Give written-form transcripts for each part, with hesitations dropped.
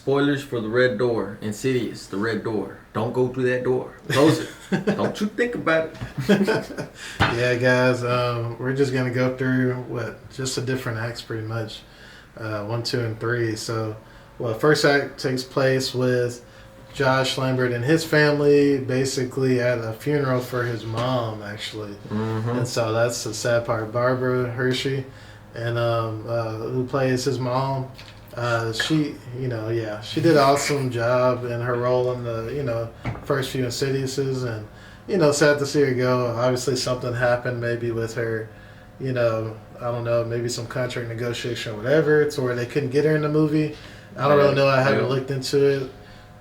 spoilers for the red door. Insidious, the red door. Don't go through that door. Close it. Don't you think about it. Yeah, guys. We're just gonna go through just the different acts, pretty much. 1, 2, and 3. So, first act takes place with Josh Lambert and his family, basically at a funeral for his mom, actually. Mm-hmm. And so that's the sad part. Barbara Hershey, and who plays his mom. She did an awesome job in her role in the first few Insidiouses, and sad to see her go. Obviously, something happened maybe with her. I don't know, maybe some contract negotiation or whatever, to where they couldn't get her in the movie. I don't really know. I haven't looked into it.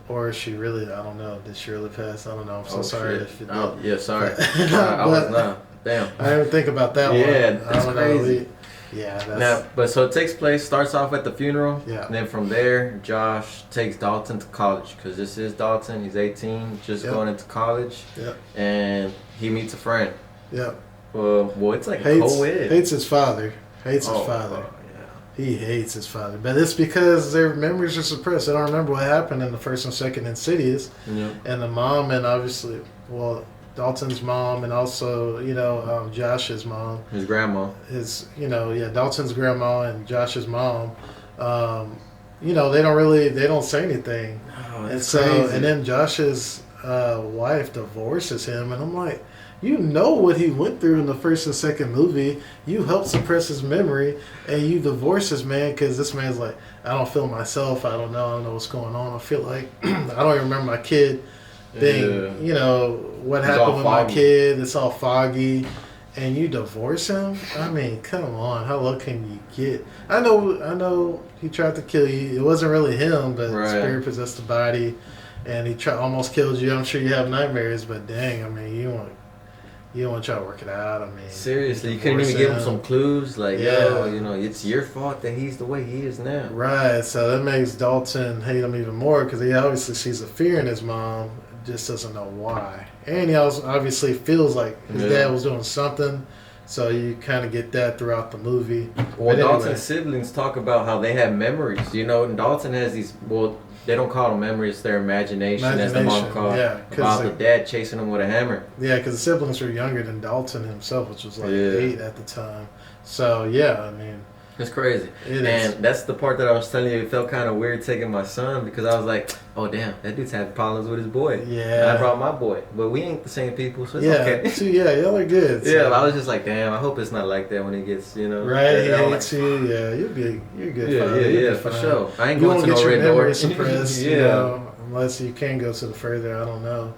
Or she really, I don't know. Did she really pass? I don't know. I'm so sorry if it did. Oh, yeah, sorry. I was not. Damn. I didn't think about that one. Yeah, that's crazy. So it takes place, starts off at the funeral. Yeah. And then from there, Josh takes Dalton to college. Because this is Dalton. He's 18, just going into college. Yep. And he meets a friend. Yep. Well, it's like co-ed. Hates his father. His father. He hates his father. But it's because their memories are suppressed. They don't remember what happened in the first and second Insidious. Yep. And the mom, and obviously, Dalton's mom, and also, Josh's mom. His grandma. Dalton's grandma and Josh's mom. They don't say anything. Oh, and crazy. And then Josh's wife divorces him, and I'm like, you know what he went through in the first and second movie. You helped suppress his memory, and you divorce this man because this man's like, I don't feel myself. I don't know what's going on. I feel like I don't even remember my kid being, what happened with my kid. It's all foggy, and you divorce him. I mean, come on, how low can you get? I know he tried to kill you. It wasn't really him, but the spirit possessed the body, and he almost killed you. I'm sure you have nightmares, but dang, I mean, you don't want to try to work it out. I mean, seriously, you couldn't even give him some clues. Like, it's your fault that he's the way he is now. Right. So that makes Dalton hate him even more because he obviously sees a fear in his mom, just doesn't know why. And he also obviously feels like his dad was doing something. So you kind of get that throughout the movie. Well, Dalton's siblings talk about how they have memories. And Dalton has these. They don't call them memories, their imagination, as the mom called about the dad chasing him with a hammer. Yeah, because the siblings were younger than Dalton himself, which was like 8 at the time. So, I mean. It's crazy. That's the part that I was telling you, it felt kind of weird taking my son because I was like, oh, damn, that dude's had problems with his boy. Yeah. And I brought my boy. But we ain't the same people, so it's okay. So, y'all are good. So. Yeah, I was just like, damn, I hope it's not like that when he gets, Right, he hates you. Yeah, you're good. Yeah, for sure. I ain't going to no red door. Suppressed, unless you can go to the further, I don't know.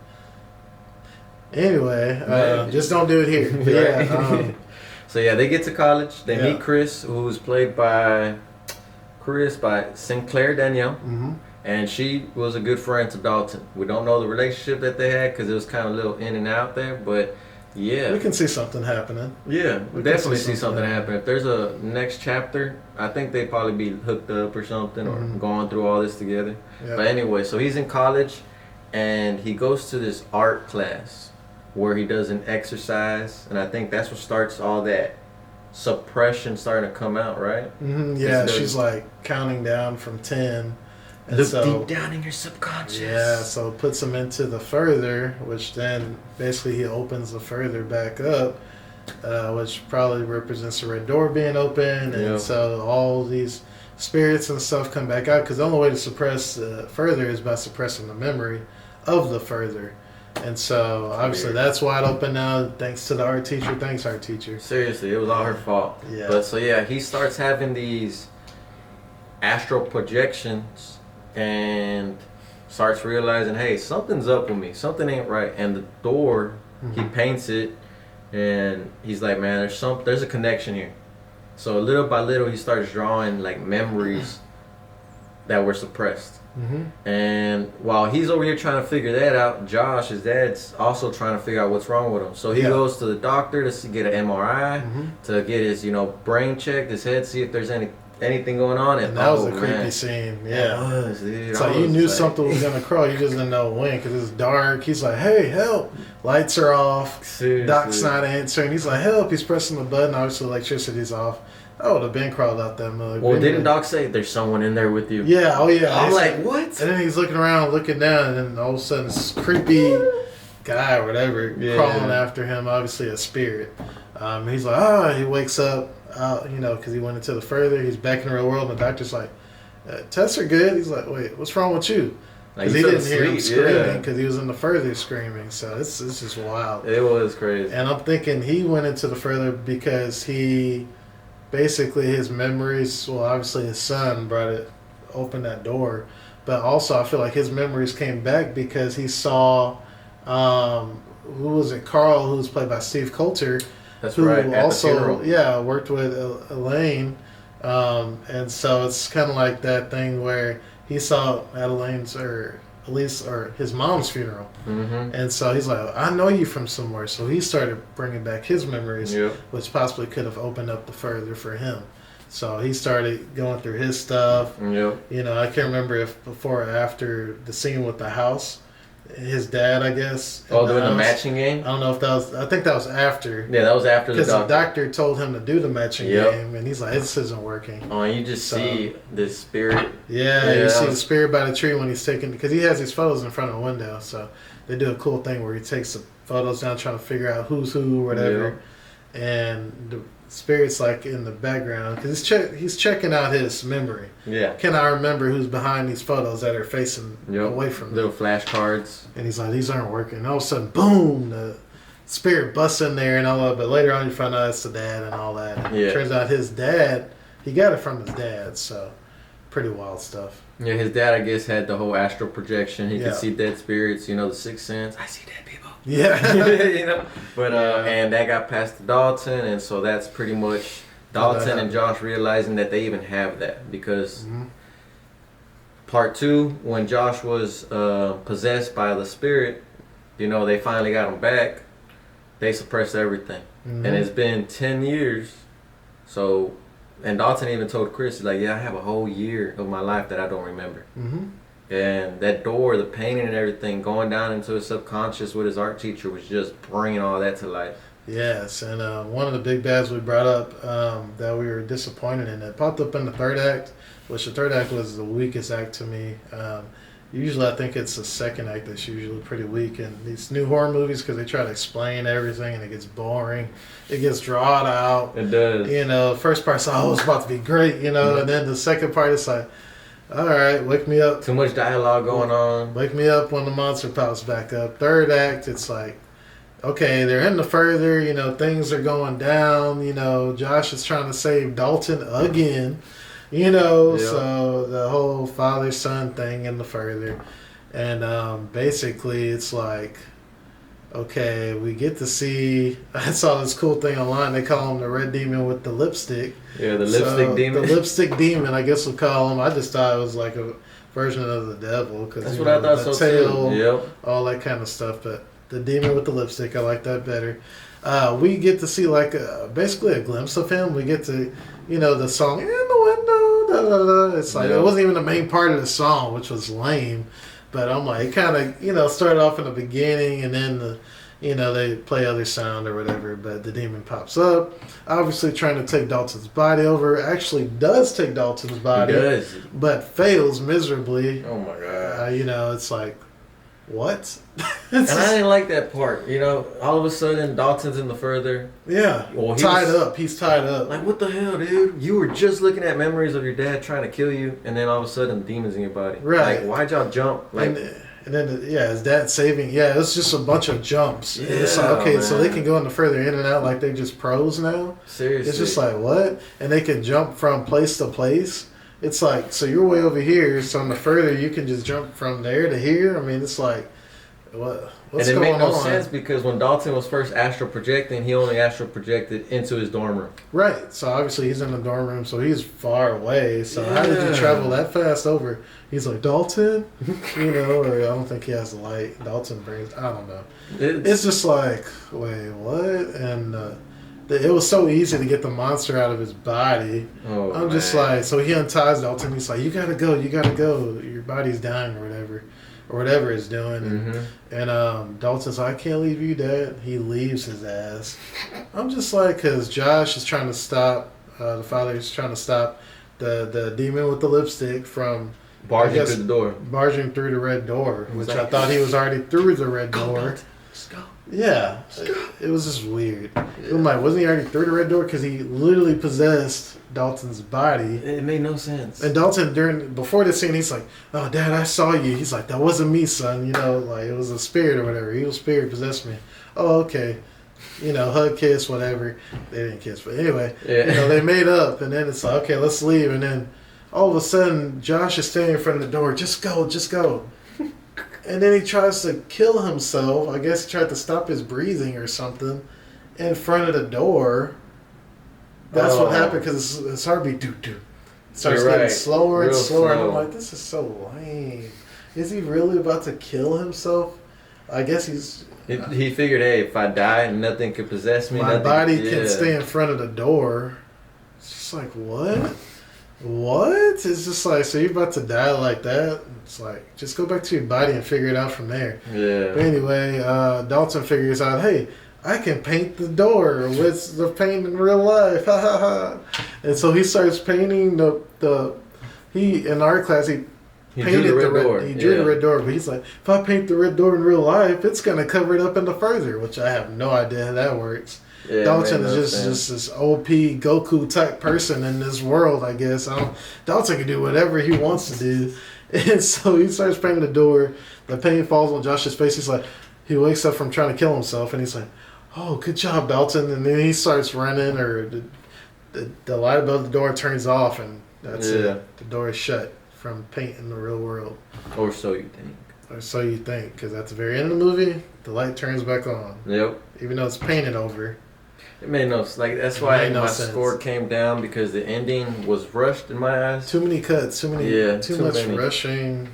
Anyway, just don't do it here. But So they get to college. They meet Chris, who's played by Sinclair Danielle, and she was a good friend to Dalton. We don't know the relationship that they had because it was kind of a little in and out there, but we can see something happening. Yeah, we definitely see something happen. If there's a next chapter, I think they'd probably be hooked up or something, or going through all this together. Yeah. But anyway, so he's in college, and he goes to this art class where he does an exercise, and I think that's what starts all that suppression starting to come out, right? Mm-hmm, yeah, she's like counting down from 10. And look deep down in your subconscious. Yeah, so it puts him into the further, which then basically he opens the further back up, which probably represents the red door being open, and so all these spirits and stuff come back out, because the only way to suppress the further is by suppressing the memory of the further. And so, obviously, that's wide open now, thanks to the art teacher. Thanks, art teacher. Seriously, it was all her fault. Yeah. But he starts having these astral projections and starts realizing, hey, something's up with me. Something ain't right. And the door, he paints it, and he's like, man, there's a connection here. So little by little, he starts drawing like memories that were suppressed. Mm-hmm. And while he's over here trying to figure that out, Josh, his dad's also trying to figure out what's wrong with him. So he goes to the doctor to get an MRI, to get his brain checked, his head, see if there's anything going on. And that was a creepy scene. Yeah, it was, dude. It's like you knew something was gonna crawl, you just didn't know when, because it's dark. He's like, hey, help. Lights are off. Seriously. Doc's not answering. He's like, help. He's pressing the button. Obviously electricity's off. I would have been crawled out that mug. Well, didn't Doc say there's someone in there with you? Yeah, oh yeah. I'm like, what? And then he's looking around, looking down, and then all of a sudden this creepy guy or whatever crawling after him, obviously a spirit. He's like, he wakes up, because he went into the further. He's back in the real world, and the doctor's like, tests are good. He's like, wait, what's wrong with you? Because he didn't hear him screaming because he was in the further screaming. So it's just wild. It was crazy. And I'm thinking he went into the further because basically his memories, well, obviously his son opened that door. But also I feel like his memories came back because he saw, who was it, Carl, who was played by Steve Coulter. That's who right. also, worked with Elaine. And so it's kind of like that thing where he saw Adelaine's or his mom's funeral. Mm-hmm. And so he's like, I know you from somewhere. So he started bringing back his memories, which possibly could have opened up the further for him. So he started going through his stuff. Yep. I can't remember if before or after the scene with the house. His dad, I guess. Oh, doing the matching game? I don't know if that was... I think that was after. Yeah, that was after the doctor. Because the doctor told him to do the matching game, and he's like, this isn't working. Oh, and you just see this spirit. Yeah, you see the spirit by the tree when he's taking... Because he has these photos in front of the window, so they do a cool thing where he takes the photos down trying to figure out who's who or whatever. Yep. And the spirit's like in the background because he's checking out his memory. Yeah. Can I remember who's behind these photos that are facing away from me? Little flashcards. And he's like, these aren't working. And all of a sudden, boom, the spirit busts in there and all that. But later on, you find out it's the dad and all that. And it turns out his dad, he got it from his dad. So pretty wild stuff. Yeah, his dad, I guess, had the whole astral projection. He could see dead spirits, the sixth sense. I see dead people. Yeah. But and that got passed to Dalton, and so that's pretty much Dalton and Josh realizing that they even have that because part 2, when Josh was possessed by the spirit, they finally got him back. They suppressed everything, and it's been 10 years. So, and Dalton even told Chris, he's like, I have a whole year of my life that I don't remember. And that door, the painting and everything, going down into his subconscious with his art teacher was just bringing all that to life. Yes, and one of the big bads we brought up that we were disappointed in, it popped up in the third act, which the third act was the weakest act to me. Usually I think it's the second act that's usually pretty weak. And these new horror movies, because they try to explain everything and it gets boring. It gets drawn out. It does. First part's it's about to be great, and then the second part is like, all right, wake me up. Too much dialogue going on. Wake me up when the monster pops back up. Third act, it's like, okay, they're in the further, things are going down. Josh is trying to save Dalton again, so the whole father-son thing in the further. And basically it's like, okay, we get to see, I saw this cool thing online, they call him the red demon with the lipstick. Yeah, the lipstick demon. The lipstick demon, I guess we'll call him. I just thought it was like a version of the devil. Cause, that's what I thought so tail, too. Yep. All that kind of stuff. But the demon with the lipstick, I like that better. We get to see like basically a glimpse of him. We get to, the song, in the window, da da da. It's like, it wasn't even the main part of the song, which was lame. But I'm like, it kind of, started off in the beginning and then they play other sound or whatever, but the demon pops up, obviously trying to take Dalton's body over. Actually does take Dalton's body. He does. But fails miserably. Oh my God. It's like, what? And I didn't like that part. All of a sudden Dalton's in the further. Yeah. Well, tied up. He's tied up. Like, what the hell, dude? You were just looking at memories of your dad trying to kill you, and then all of a sudden the demon's in your body. Right. Like, why'd y'all jump? Like, and then, his dad saving. Yeah, it's just a bunch of jumps. Yeah, it's like, okay, man. So they can go in the further in and out like they're just pros now. Seriously. It's just like, what? And they can jump from place to place. It's like, so you're way over here, so on the further you can just jump from there to here. I mean, it's like, what's going on? And it made no sense because when Dalton was first astral projecting, he only astral projected into his dorm room. Right. So obviously he's in the dorm room, so he's far away. So how did you travel that fast over? He's like, Dalton? Or I don't think he has the light. Dalton brings, I don't know. It's just like, wait, what? And it was so easy to get the monster out of his body. Oh, I'm just like, so he unties Dalton. He's like, you gotta go. Your body's dying or whatever. Or whatever it's doing. And Dalton's like, I can't leave you, Dad. He leaves his ass. I'm just like, because Josh is trying to stop The father is trying to stop the demon with the lipstick from Barging through the door. barging through the red door, which like, I thought he was already through the red door. Let's go. Yeah, it was just weird. Yeah. I'm like, wasn't he already through the red door? Because he literally possessed Dalton's body. It made no sense. And Dalton, before the scene, he's like, "Oh, Dad, I saw you." He's like, "That wasn't me, son. You know, like it was a spirit or whatever. Evil spirit possessed me." Oh, okay. You know, hug, kiss, whatever. They didn't kiss, but anyway, you know, they made up, and then it's like, okay, let's leave, and then all of a sudden, Josh is standing in front of the door. Just go, just go. And then he tries to kill himself. I guess he tried to stop his breathing or something in front of the door. That's what happened because his heartbeat do. Starts getting slower and slower. And I'm like, this is so lame. Is he really about to kill himself? I guess he's... He figured, hey, if I die, nothing could possess me. My body can stay in front of the door. It's just like, what? What? It's just like, so you're about to die like that? It's like, just go back to your body and figure it out from there. Yeah. But anyway, Dalton figures out, hey, I can paint the door with the paint in real life. Ha ha ha. And so he starts painting in art class, he painted the red door. He drew the red door, but he's like, if I paint the red door in real life, it's going to cover it up into further, which I have no idea how that works. Yeah, Dalton is just this OP Goku type person in this world, I guess. Dalton can do whatever he wants to do. And so he starts painting the door. The paint falls on Josh's face. He's like, he wakes up from trying to kill himself, and he's like, oh, good job, Dalton. And then he starts running, or the light above the door turns off, and that's it. The door is shut from paint in the real world. Or so you think. Or so you think, because at the very end of the movie, the light turns back on. Yep. Even though it's painted over. It made no sense. Like, that's why my score came down, because the ending was rushed in my eyes. Too many cuts. Too much rushing.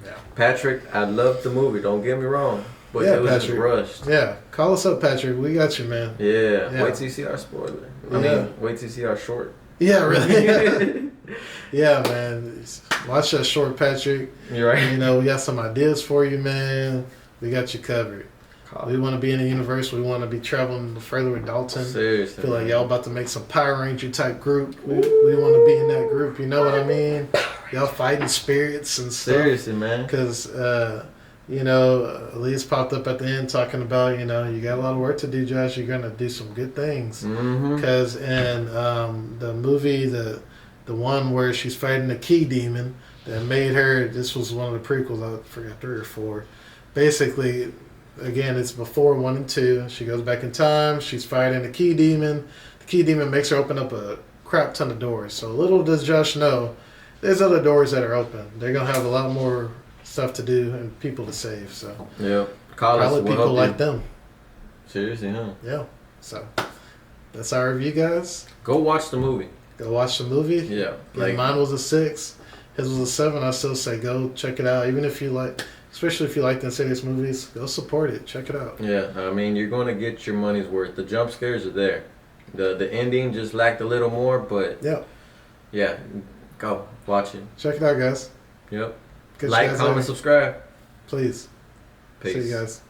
Yeah. Patrick, I loved the movie. Don't get me wrong. But it was just rushed. Yeah. Call us up, Patrick. We got you, man. Yeah. Wait till you see our spoiler. I mean, wait till you see our short. Yeah, really. Yeah, man. Watch that short, Patrick. You're right. You know, we got some ideas for you, man. We got you covered. We want to be in the universe. We want to be traveling further with Dalton. Seriously. Feel like y'all about to make some Power Ranger type group. We want to be in that group. You know what I mean? Y'all fighting spirits and stuff. Seriously, man. Because, you know, Elise popped up at the end talking about, you know, you got a lot of work to do, Josh. You're going to do some good things. Because in the movie, the one where she's fighting the key demon that made her, this was one of the prequels, I forgot 3 or 4. Basically, again, it's before 1 and 2. She goes back in time. She's fighting the key demon. The key demon makes her open up a crap ton of doors. So little does Josh know, there's other doors that are open. They're going to have a lot more stuff to do and people to save. So yeah, probably people like them. Seriously, huh? Yeah. So that's our review, guys. Go watch the movie. Go watch the movie. Yeah. Like, mine was a 6. His was a 7. I still say go check it out. Even if you like... Especially if you like the Insidious movies, go support it. Check it out. Yeah, I mean, you're going to get your money's worth. The jump scares are there. The ending just lacked a little more, but... Yeah, go. Watch it. Check it out, guys. Yep. Like, comment, subscribe. Please. Peace. See you guys.